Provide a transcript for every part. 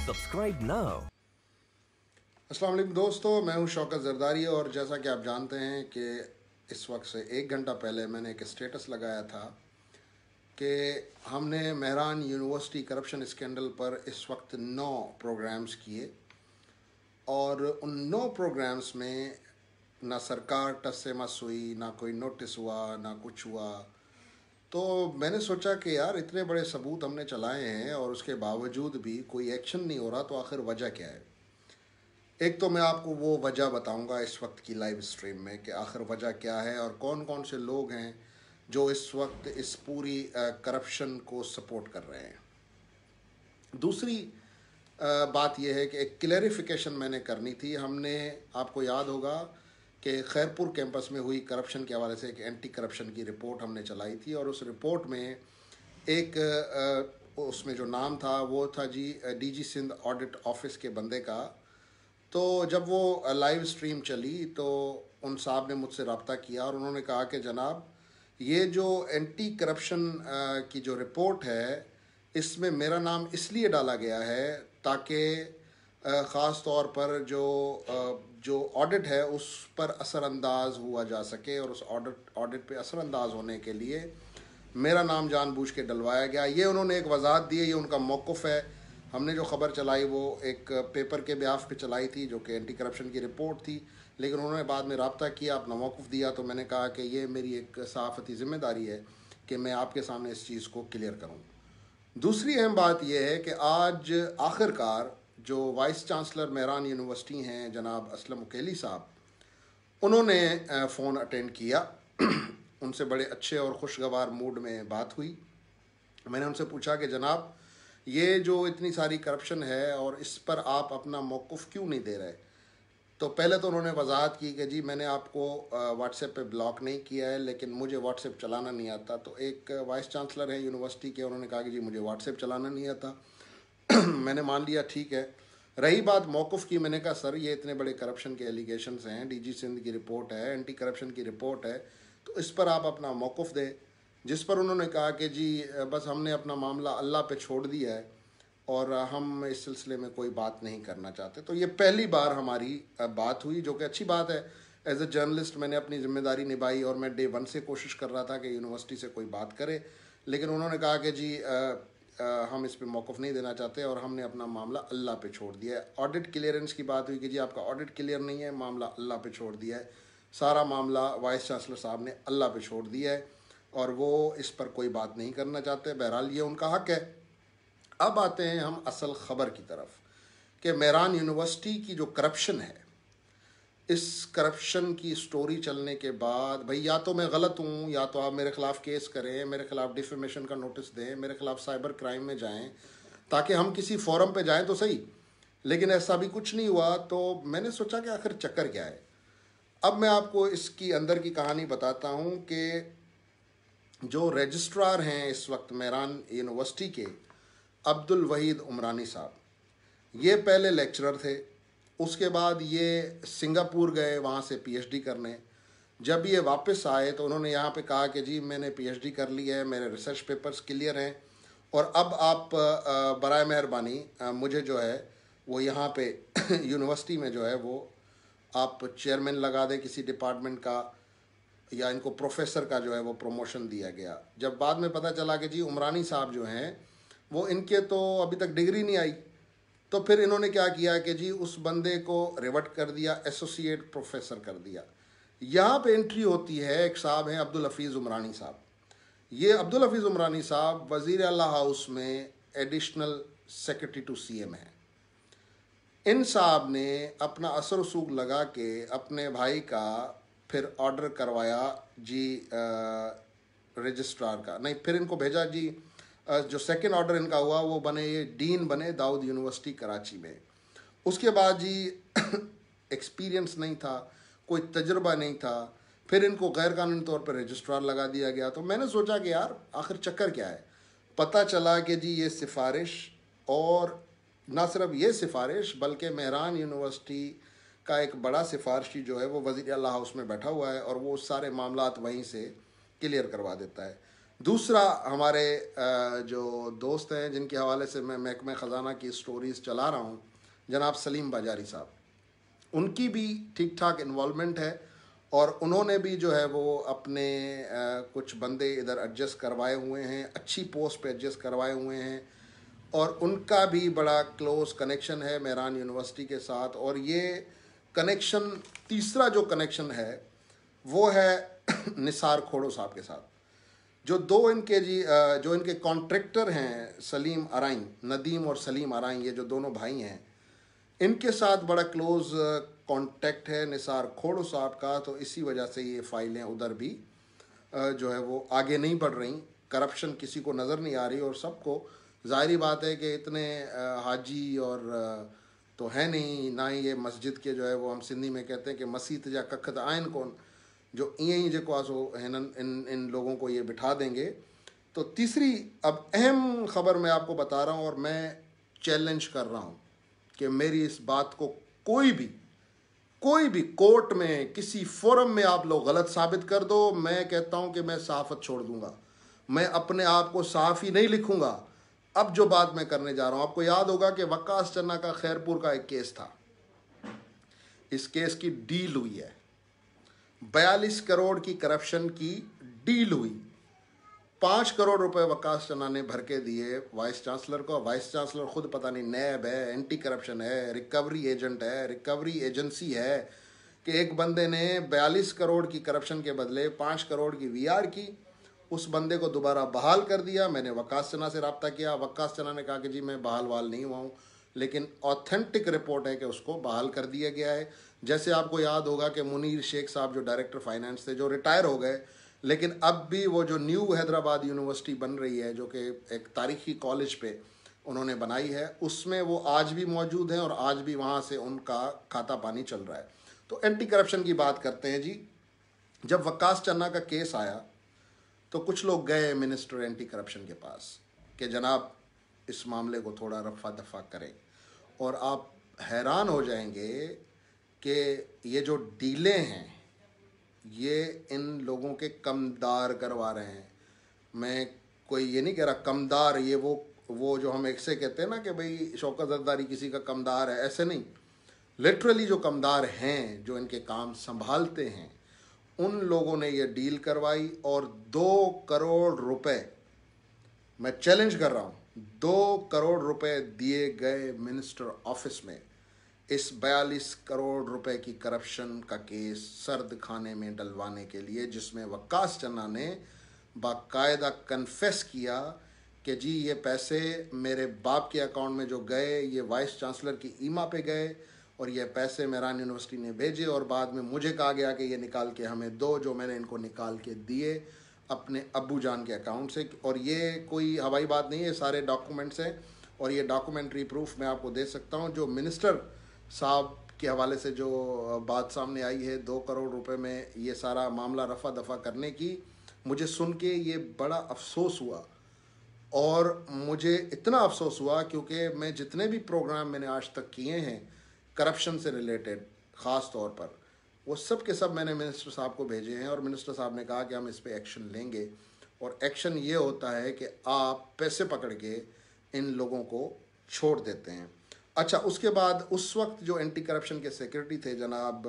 Subscribe now. अस्सलाम वालेकुम दोस्तों, मैं हूं शौकत जरदारी और जैसा कि आप जानते हैं कि इस वक्त से 1 घंटा पहले मैंने एक स्टेटस लगाया था कि हमने मेहरान यूनिवर्सिटी करप्शन स्कैंडल पर इस वक्त 9 प्रोग्राम्स किए और उन 9 प्रोग्राम्स में ना सरकार टस से मस हुई, ना कोई नोटिस हुआ, ना कुछ हुआ। तो मैंने सोचा कि यार इतने बड़े सबूत हमने चलाए हैं और उसके बावजूद भी कोई एक्शन नहीं हो रहा, तो आखिर वजह क्या है। एक तो मैं आपको वो वजह बताऊंगा इस वक्त की लाइव स्ट्रीम में कि आखिर वजह क्या है और कौन कौन से लोग हैं जो इस वक्त इस पूरी करप्शन को सपोर्ट कर रहे हैं। दूसरी बात यह है कि एक क्लैरिफिकेशन मैंने करनी थी। हमने, आपको याद होगा कि खैरपुर कैंपस में हुई करप्शन के हवाले से एक एंटी करप्शन की रिपोर्ट हमने चलाई थी और उस रिपोर्ट में एक उसमें जो नाम था वो था जी डीजी सिंध ऑडिट ऑफिस के बंदे का। तो जब वो लाइव स्ट्रीम चली तो उन साहब ने मुझसे रब्ता किया और उन्होंने कहा कि जनाब, ये जो एंटी करप्शन की जो रिपोर्ट है इसमें मेरा नाम इसलिए डाला गया है ताकि ख़ास तौर पर जो ऑडिट है उस पर असरअंदाज हुआ जा सके और उस ऑडिट पे असरअंदाज होने के लिए मेरा नाम जानबूझ के डलवाया गया। ये उन्होंने एक वजाहत दी है, ये उनका मौक़िफ़ है। हमने जो ख़बर चलाई वो एक पेपर के बिहाफ पे चलाई थी जो कि एंटी करप्शन की रिपोर्ट थी, लेकिन उन्होंने बाद में रब्ता किया, अपना मौक़िफ़ दिया। तो मैंने कहा कि ये मेरी एक सहाफ़ती ज़िम्मेदारी है कि मैं आपके सामने इस चीज़ को क्लियर करूँ। दूसरी अहम बात यह है कि आज आखिरकार जो वाइस चांसलर मेहरान यूनिवर्सिटी हैं जनाब असलम उकेली साहब, उन्होंने फ़ोन अटेंड किया। उनसे बड़े अच्छे और खुशगवार मूड में बात हुई। मैंने उनसे पूछा कि जनाब, ये जो इतनी सारी करप्शन है और इस पर आप अपना मौक़िफ़ क्यों नहीं दे रहे। तो पहले तो उन्होंने वजाहत की कि जी मैंने आपको व्हाट्सएप पे ब्लॉक नहीं किया है, लेकिन मुझे व्हाट्सएप चलाना नहीं आता। तो एक वाइस चांसलर है यूनिवर्सिटी के, उन्होंने कहा कि जी मुझे व्हाट्सएप चलाना नहीं आता। मैंने मान लिया, ठीक है। रही बात मौक़िफ़ की, मैंने कहा सर ये इतने बड़े करप्शन के एलिगेशंस हैं, डीजी सिंध की रिपोर्ट है, एंटी करप्शन की रिपोर्ट है, तो इस पर आप अपना मौक़िफ़ दें। जिस पर उन्होंने कहा कि जी बस हमने अपना मामला अल्लाह पे छोड़ दिया है और हम इस सिलसिले में कोई बात नहीं करना चाहते। तो ये पहली बार हमारी बात हुई, जो कि अच्छी बात है। एज ए जर्नलिस्ट मैंने अपनी ज़िम्मेदारी निभाई और मैं डे 1 से कोशिश कर रहा था कि यूनिवर्सिटी से कोई बात करे, लेकिन उन्होंने कहा कि जी हम इस पे मौक़िफ़ नहीं देना चाहते और हमने अपना मामला अल्लाह पे छोड़ दिया है। ऑडिट क्लियरेंस की बात हुई कि जी आपका ऑडिट क्लियर नहीं है, मामला अल्लाह पे छोड़ दिया है। सारा मामला वाइस चांसलर साहब ने अल्लाह पे छोड़ दिया है और वो इस पर कोई बात नहीं करना चाहते। बहरहाल ये उनका हक़ है। अब आते हैं हम असल ख़बर की तरफ कि मेहरान यूनिवर्सिटी की जो करप्शन है, इस करप्शन की स्टोरी चलने के बाद भाई या तो मैं गलत हूँ या तो आप मेरे ख़िलाफ़ केस करें, मेरे ख़िलाफ़ डिफेमेशन का नोटिस दें, मेरे ख़िलाफ़ साइबर क्राइम में जाएं ताकि हम किसी फोरम पे जाएं तो सही, लेकिन ऐसा भी कुछ नहीं हुआ। तो मैंने सोचा कि आखिर चक्कर क्या है। अब मैं आपको इसकी अंदर की कहानी बताता हूँ कि जो रजिस्ट्रार हैं इस वक्त मेहरान यूनिवर्सिटी के, अब्दुल वहीद उमरानी साहब, ये पहले लेक्चरर थे। उसके बाद ये सिंगापुर गए वहाँ से पीएचडी करने। जब ये वापस आए तो उन्होंने यहाँ पे कहा कि जी मैंने पीएचडी कर ली है, मेरे रिसर्च पेपर्स क्लियर हैं और अब आप बराए मेहरबानी मुझे जो है वो यहाँ पे यूनिवर्सिटी में जो है वो आप चेयरमैन लगा दें किसी डिपार्टमेंट का, या इनको प्रोफेसर का जो है वो प्रमोशन दिया गया। जब बाद में पता चला कि जी उमरानी साहब जो हैं वो इनके तो अभी तक डिग्री नहीं आई, तो फिर इन्होंने क्या किया कि जी उस बंदे को रिवर्ट कर दिया, एसोसिएट प्रोफेसर कर दिया। यहाँ पे एंट्री होती है, एक साहब हैं अब्दुल हफीज़ उमरानी साहब। ये अब्दुल हफीज़ उमरानी साहब वज़ीर आला हाउस में एडिशनल सेक्रेटरी टू सीएम हैं। इन साहब ने अपना असर रसूख लगा के अपने भाई का फिर ऑर्डर करवाया जी रजिस्ट्रार का, नहीं फिर इनको भेजा जी जो सेकंड ऑर्डर इनका हुआ वो बने, ये डीन बने दाऊद यूनिवर्सिटी कराची में। उसके बाद जी एक्सपीरियंस नहीं था, कोई तजुर्बा नहीं था, फिर इनको गैर कानूनी तौर पर रजिस्ट्रार लगा दिया गया। तो मैंने सोचा कि यार आखिर चक्कर क्या है। पता चला कि जी ये सिफारिश, और ना सिर्फ ये सिफारिश बल्कि मेहरान यूनिवर्सिटी का एक बड़ा सिफारशी जो है वो वज़ीर आला हाउस में बैठा हुआ है और वो सारे मामलात वहीं से क्लियर करवा देता है। दूसरा, हमारे जो दोस्त हैं जिनके हवाले से मैं महकमे ख़जाना की स्टोरीज़ चला रहा हूँ, जनाब सलीम बाजारी साहब, उनकी भी ठीक ठाक इन्वॉल्वमेंट है और उन्होंने भी जो है वो अपने कुछ बंदे इधर एडजस्ट करवाए हुए हैं, अच्छी पोस्ट पे एडजस्ट करवाए हुए हैं और उनका भी बड़ा क्लोज कनेक्शन है मेहरान यूनिवर्सिटी के साथ। और ये कनेक्शन, तीसरा जो कनेक्शन है वो है निसार खोड़ो साहब के साथ, जो दो इनके जो इनके कॉन्ट्रैक्टर हैं, सलीम अराइन, नदीम और सलीम अराइन, ये जो दोनों भाई हैं, इनके साथ बड़ा क्लोज कांटेक्ट है निसार खोड़ो साहब का। तो इसी वजह से ये फाइलें उधर भी जो है वो आगे नहीं बढ़ रही, करप्शन किसी को नज़र नहीं आ रही और सबको ज़ाहिरी बात है कि इतने हाजी और तो है नहीं, ना ही ये मस्जिद के जो है वो हम सिंधी में कहते हैं कि मसीत जा कखत आयन कौन, जो ईअं ही जेको आहे सो इन लोगों को ये बिठा देंगे। तो तीसरी अब अहम ख़बर मैं आपको बता रहा हूँ और मैं चैलेंज कर रहा हूँ कि मेरी इस बात को कोई भी कोर्ट में किसी फोरम में आप लोग गलत साबित कर दो, मैं कहता हूं कि मैं सहाफ़त छोड़ दूंगा। मैं अपने आप को सहाफ़ी नहीं लिखूंगा। अब जो बात मैं करने जा रहा हूं, आपको याद होगा कि वक्कास चन्ना का खैरपुर का एक केस था। इस केस की डील हुई है, 42 करोड़ की करप्शन की डील हुई। 5 करोड़ रुपए वक्कास चन्ना ने भर के दिए वाइस चांसलर को। वाइस चांसलर खुद पता नहीं नैब है, एंटी करप्शन है, रिकवरी एजेंट है, रिकवरी एजेंसी है, कि एक बंदे ने 42 करोड़ की करप्शन के बदले 5 करोड़ की वीआर की, उस बंदे को दोबारा बहाल कर दिया। मैंने वक्कास चन्ना से रब्ता किया, वक्कास चन्ना ने कहा कि जी मैं बहाल वाल नहीं हुआ हूँ, लेकिन ऑथेंटिक रिपोर्ट है कि उसको बहाल कर दिया गया है। जैसे आपको याद होगा कि मुनीर शेख साहब जो डायरेक्टर फाइनेंस थे, जो रिटायर हो गए, लेकिन अब भी वो जो न्यू हैदराबाद यूनिवर्सिटी बन रही है, जो कि एक तारीखी कॉलेज पे उन्होंने बनाई है, उसमें वो आज भी मौजूद हैं और आज भी वहाँ से उनका खाता पानी चल रहा है। तो एंटी करप्शन की बात करते हैं जी। जब वक्कास चन्ना का केस आया तो कुछ लोग गए मिनिस्टर एंटी करप्शन के पास कि जनाब इस मामले को थोड़ा रफा दफा करें, और आप हैरान हो जाएंगे कि ये जो डीलें हैं ये इन लोगों के कमदार करवा रहे हैं। मैं कोई ये नहीं कह रहा कमदार, ये वो जो हम एक से कहते हैं ना कि भाई शौकत जरदारी किसी का कमदार है, ऐसे नहीं। लिटरली जो कमदार हैं, जो इनके काम संभालते हैं, उन लोगों ने ये डील करवाई और 2 करोड़ रुपए, मैं चैलेंज कर रहा हूँ, 2 करोड़ रुपए दिए गए मिनिस्टर ऑफिस में इस 42 करोड़ रुपए की करप्शन का केस सर्द खाने में डलवाने के लिए, जिसमें वक्कास चन्ना ने बाकायदा कन्फेस किया कि जी ये पैसे मेरे बाप के अकाउंट में जो गए, ये वाइस चांसलर की ईमा पे गए और ये पैसे मेहरान यूनिवर्सिटी ने भेजे और बाद में मुझे कहा गया कि ये निकाल के हमें दो, जो मैंने इनको निकाल के दिए अपने अब्बू जान के अकाउंट से। और ये कोई हवाई बात नहीं है, सारे डॉक्यूमेंट्स हैं और ये डॉक्यूमेंट्री प्रूफ मैं आपको दे सकता हूँ। जो मिनिस्टर साहब के हवाले से जो बात सामने आई है 2 करोड़ रुपए में ये सारा मामला रफ़ा दफ़ा करने की, मुझे सुन के ये बड़ा अफसोस हुआ। और मुझे इतना अफसोस हुआ क्योंकि मैं जितने भी प्रोग्राम मैंने आज तक किए हैं करप्शन से रिलेटेड ख़ास तौर पर, वो सब के सब मैंने मिनिस्टर साहब को भेजे हैं और मिनिस्टर साहब ने कहा कि हम इस पे एक्शन लेंगे। और एक्शन ये होता है कि आप पैसे पकड़ के इन लोगों को छोड़ देते हैं। अच्छा, उसके बाद उस वक्त जो एंटी करप्शन के सेक्रेटरी थे जनाब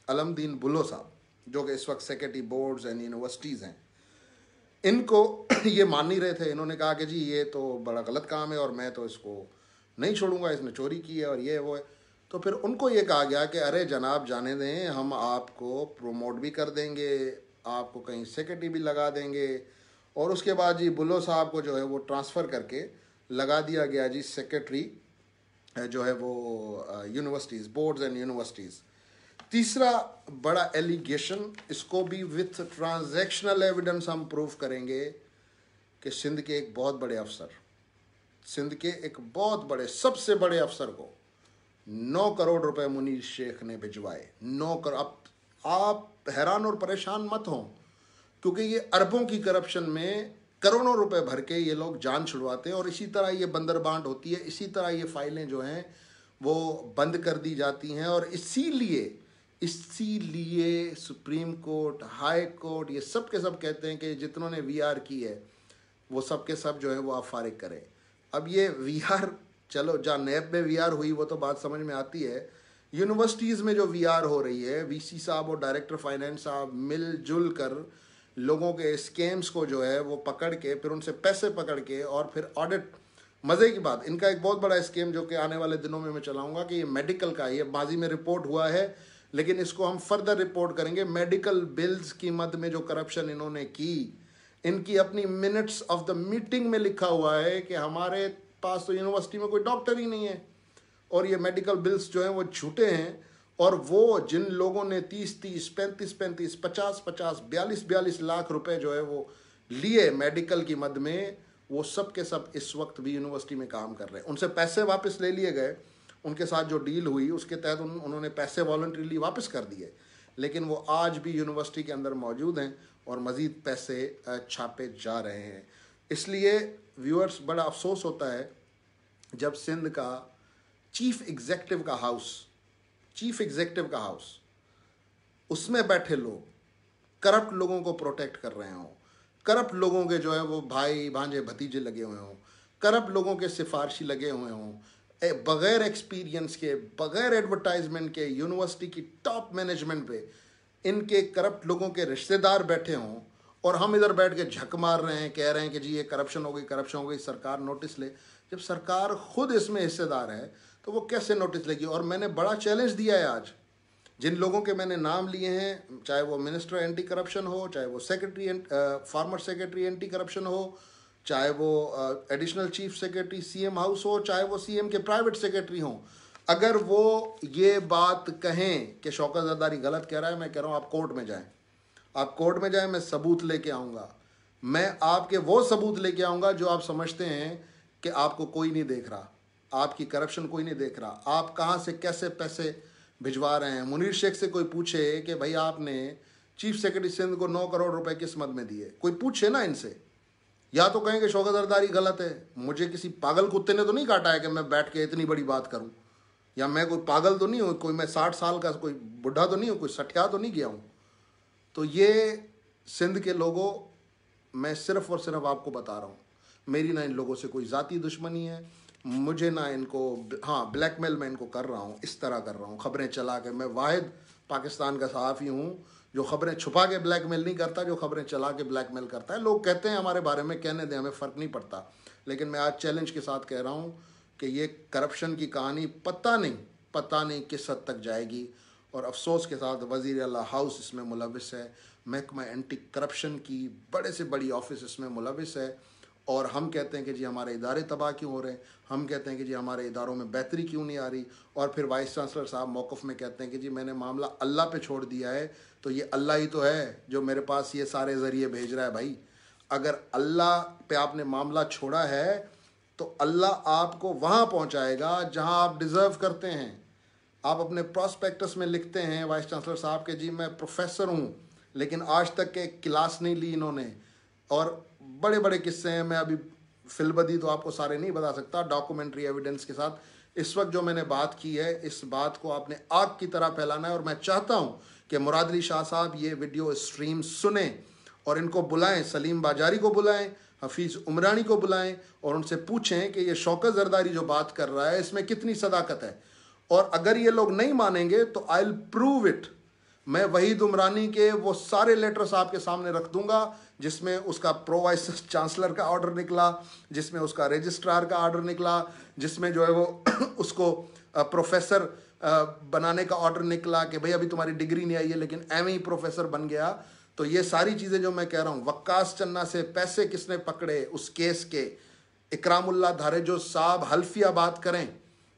अलमदीन बुल्लो साहब, जो कि इस वक्त सेक्रेटरी बोर्ड्स एंड यूनिवर्सिटीज़ हैं, इनको ये मान नहीं रहे थे। इन्होंने कहा कि जी ये तो बड़ा गलत काम है और मैं तो इसको नहीं छोड़ूंगा, इसने चोरी की है और ये वो है। तो फिर उनको ये कहा गया कि अरे जनाब जाने दें, हम आपको प्रोमोट भी कर देंगे, आपको कहीं सेक्रेटरी भी लगा देंगे। और उसके बाद जी बुल्लो साहब को जो है वो ट्रांसफ़र करके लगा दिया गया जी सेक्रेटरी जो है वो यूनिवर्सिटीज़, बोर्ड्स एंड यूनिवर्सिटीज़। तीसरा बड़ा एलिगेशन, इसको भी विथ ट्रांजैक्शनल एविडेंस हम प्रूव करेंगे कि सिंध के एक बहुत बड़े अफसर, सिंध के एक बहुत बड़े सबसे बड़े अफसर को 9 करोड़ रुपए मुनीर शेख ने भिजवाए। 9 करोड़। अब आप हैरान और परेशान मत हों, क्योंकि ये अरबों की करप्शन में करोड़ों रुपए भर के ये लोग जान छुड़वाते हैं और इसी तरह ये बंदरबांट होती है, इसी तरह ये फाइलें जो हैं वो बंद कर दी जाती हैं। और इसीलिए इसीलिए सुप्रीम कोर्ट, हाई कोर्ट, ये सब के सब कहते हैं कि जितनों ने वीआर की है वो सब के सब जो है वो आप फारिग करें। अब ये वीआर, चलो जहाँ नैब में वीआर हुई वो तो बात समझ में आती है, यूनिवर्सिटीज़ में जो वीआर हो रही है, वीसी साहब और डायरेक्टर फाइनेंस साहब मिलजुल कर लोगों के स्कैम्स को जो है वो पकड़ के, फिर उनसे पैसे पकड़ के, और फिर ऑडिट। मज़े की बात, इनका एक बहुत बड़ा स्कीम जो कि आने वाले दिनों में मैं चलाऊंगा कि ये मेडिकल का, ये माजी में रिपोर्ट हुआ है लेकिन इसको हम फर्दर रिपोर्ट करेंगे। मेडिकल बिल्स की मद में जो करप्शन इन्होंने की, इनकी अपनी मिनट्स ऑफ द मीटिंग में लिखा हुआ है कि हमारे पास तो यूनिवर्सिटी में कोई डॉक्टर ही नहीं है और ये मेडिकल बिल्स जो हैं वो झूठे हैं। और वो जिन लोगों ने 30-30, 35-35, 50-50, 42-42 लाख रुपए जो है वो लिए मेडिकल की मद में, वो सब के सब इस वक्त भी यूनिवर्सिटी में काम कर रहे हैं। उनसे पैसे वापस ले लिए गए, उनके साथ जो डील हुई उसके तहत उन्होंने पैसे वॉलंटरीली वापस कर दिए, लेकिन वो आज भी यूनिवर्सिटी के अंदर मौजूद हैं और मज़ीद पैसे छापे जा रहे हैं। इसलिए व्यूअर्स, बड़ा अफसोस होता है जब सिंध का चीफ एग्जीक्यूटिव का हाउस, उसमें बैठे लोग करप्ट लोगों को प्रोटेक्ट कर रहे हों, करप्ट लोगों के जो है वो भाई भांजे भतीजे लगे हुए हों, करप्ट लोगों के सिफारशी लगे हुए हों, बगैर एक्सपीरियंस के, बगैर एडवर्टाइजमेंट के यूनिवर्सिटी की टॉप मैनेजमेंट पे इनके करप्ट लोगों के रिश्तेदार बैठे हों, और हम इधर बैठ के झक मार रहे हैं, कह रहे हैं कि जी ये करप्शन हो गई, सरकार नोटिस ले। जब सरकार खुद इसमें हिस्सेदार है तो वो कैसे नोटिस लेगी? और मैंने बड़ा चैलेंज दिया है आज, जिन लोगों के मैंने नाम लिए हैं, चाहे वो मिनिस्टर एंटी करप्शन हो, चाहे वो फॉर्मर सेक्रेटरी एंटी करप्शन हो, चाहे वो additional chief secretary CM house हो, चाहे वो सीएम के प्राइवेट सेक्रेटरी हों, अगर वो ये बात कहें कि शौकत जरदारी गलत कह रहा है, मैं कह रहा हूँ आप कोर्ट में जाएं, आप कोर्ट में जाएं, मैं सबूत लेके आऊँगा। मैं आपके वो सबूत लेके आऊँगा जो आप समझते हैं कि आपको कोई नहीं देख रहा, आपकी करप्शन कोई नहीं देख रहा, आप कहाँ से कैसे पैसे भिजवा रहे हैं। मुनीर शेख से कोई पूछे कि भाई आपने चीफ सेक्रेटरी सिंध को 9 करोड़ रुपए किस मद में दिए, कोई पूछे ना इनसे। या तो कहेंगे शौकत जरदारी गलत है, मुझे किसी पागल कुत्ते ने तो नहीं काटा है कि मैं बैठ के इतनी बड़ी बात करूं, या मैं कोई पागल तो नहीं हूं, कोई मैं 60 साल का कोई बुढ़ा तो नहीं हूं, कोई सठिया तो नहीं गया हूं। तो ये सिंध के लोगों, मैं सिर्फ और सिर्फ आपको बता रहा हूँ, मेरी ना इन लोगों से कोई ज़ाती दुश्मनी है, मुझे ना इनको, हाँ ब्लैकमेल मैं इनको कर रहा हूँ, इस तरह कर रहा हूँ, खबरें चला के। मैं वाहिद पाकिस्तान का सहाफ़ी हूँ जो खबरें छुपा के ब्लैकमेल नहीं करता, जो खबरें चला के ब्लैकमेल करता है। लोग कहते हैं हमारे बारे में, कहने दें, हमें फ़र्क नहीं पड़ता, लेकिन मैं आज चैलेंज के साथ कह रहा हूँ कि ये करप्शन की कहानी पता नहीं किस हद तक जाएगी। और अफसोस के साथ वज़ीर आला हाउस इसमें मुलविस है, महकमा एंटी करप्शन की बड़े से बड़ी ऑफिस इसमें मुलविस है, और हम कहते हैं कि जी हमारे इदारे तबाह क्यों हो रहे हैं, हम कहते हैं कि जी हमारे इदारों में बेहतरी क्यों नहीं आ रही, और फिर वाइस चांसलर साहब मौक़िफ़ में कहते हैं कि जी मैंने मामला अल्लाह पे छोड़ दिया है। तो ये अल्लाह ही तो है जो मेरे पास ये सारे ज़रिए भेज रहा है। भाई अगर अल्लाह पे आपने मामला छोड़ा है तो अल्लाह आपको वहाँ पहुँचाएगा जहाँ आप डिज़र्व करते हैं। आप अपने प्रॉस्पेक्टस में लिखते हैं वाइस चांसलर साहब के जी मैं प्रोफेसर हूँ, लेकिन आज तक के क्लास नहीं ली इन्होंने, और बड़े बड़े किस्से हैं। मैं अभी फिलबदी तो आपको सारे नहीं बता सकता, डॉक्यूमेंट्री एविडेंस के साथ। इस वक्त जो मैंने बात की है, इस बात को आपने आग की तरह फैलाना है, और मैं चाहता हूँ कि मुराद अली शाह साहब ये वीडियो स्ट्रीम सुने और इनको बुलाएं, सलीम बाजारी को बुलाएं, हफीज़ उमरानी को बुलाएं, और उनसे पूछें कि ये शौकत जरदारी जो बात कर रहा है इसमें कितनी सदाकत है। और अगर ये लोग नहीं मानेंगे तो आई विल प्रूव इट। मैं वहीद उमरानी के वो सारे लेटर्स आपके सामने रख दूंगा जिसमें उसका प्रो वाइस चांसलर का ऑर्डर निकला, जिसमें उसका रजिस्ट्रार का ऑर्डर निकला, जिसमें जो है वो उसको प्रोफेसर बनाने का ऑर्डर निकला कि भाई अभी तुम्हारी डिग्री नहीं आई है लेकिन एवं ही प्रोफेसर बन गया। तो ये सारी चीज़ें जो मैं कह रहा हूँ, वक्कास चन्ना से पैसे किसने पकड़े उस केस के, इकरामुल्लाह धारेजो साहब हल्फिया बात करें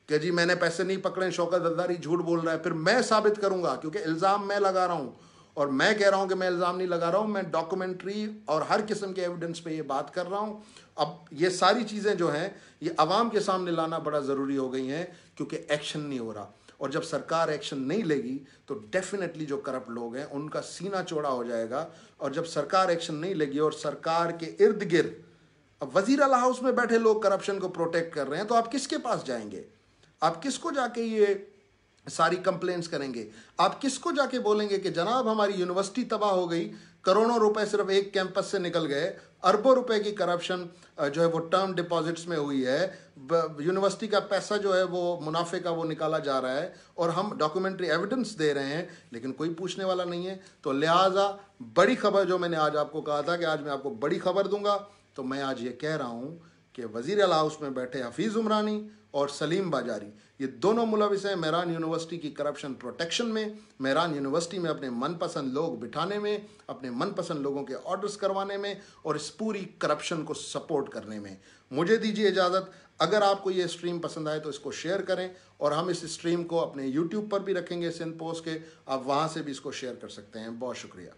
कि जी मैंने पैसे नहीं पकड़े, शौकत जरदारी झूठ बोल रहा है, फिर मैं साबित करूंगा, क्योंकि इल्ज़ाम मैं लगा रहा हूँ। और मैं कह रहा हूँ कि मैं इल्ज़ाम नहीं लगा रहा हूँ, मैं डॉक्यूमेंट्री और हर किस्म के एविडेंस पे ये बात कर रहा हूँ। अब ये सारी चीज़ें जो हैं ये आवाम के सामने लाना बड़ा ज़रूरी हो गई हैं, क्योंकि एक्शन नहीं हो रहा। और जब सरकार एक्शन नहीं लेगी तो डेफिनेटली जो करप्ट लोग हैं उनका सीना चौड़ा हो जाएगा। और जब सरकार एक्शन नहीं लेगी और सरकार के इर्द गिर्द अब वज़ीर आला हाउस में बैठे लोग करप्शन को प्रोटेक्ट कर रहे हैं, तो आप किसके पास जाएंगे? आप किसको जाके ये सारी कंप्लेंट्स करेंगे। आप किसको जाके बोलेंगे कि जनाब हमारी यूनिवर्सिटी तबाह हो गई, करोड़ों रुपए सिर्फ एक कैंपस से निकल गए, अरबों रुपए की करप्शन जो है वो टर्म डिपॉजिट्स में हुई है, यूनिवर्सिटी का पैसा जो है वो मुनाफे का वो निकाला जा रहा है, और हम डॉक्यूमेंट्री एविडेंस दे रहे हैं, लेकिन कोई पूछने वाला नहीं है। तो लिहाजा बड़ी खबर जो मैंने आज आपको कहा था कि आज मैं आपको बड़ी खबर दूंगा, तो मैं आज ये कह रहा हूँ कि वज़ीर आला हाउस में बैठे हफीज़ उमरानी और सलीम बाजारी, ये दोनों मुलविस हैं मेहरान यूनिवर्सिटी की करप्शन प्रोटेक्शन में, मेहरान यूनिवर्सिटी में अपने मनपसंद लोग बिठाने में, अपने मनपसंद लोगों के ऑर्डर्स करवाने में, और इस पूरी करप्शन को सपोर्ट करने में। मुझे दीजिए इजाज़त। अगर आपको ये स्ट्रीम पसंद आए तो इसको शेयर करें, और हम इस स्ट्रीम को अपने यूट्यूब पर भी रखेंगे सिंध पोस्ट के, आप वहाँ से भी इसको शेयर कर सकते हैं। बहुत शुक्रिया।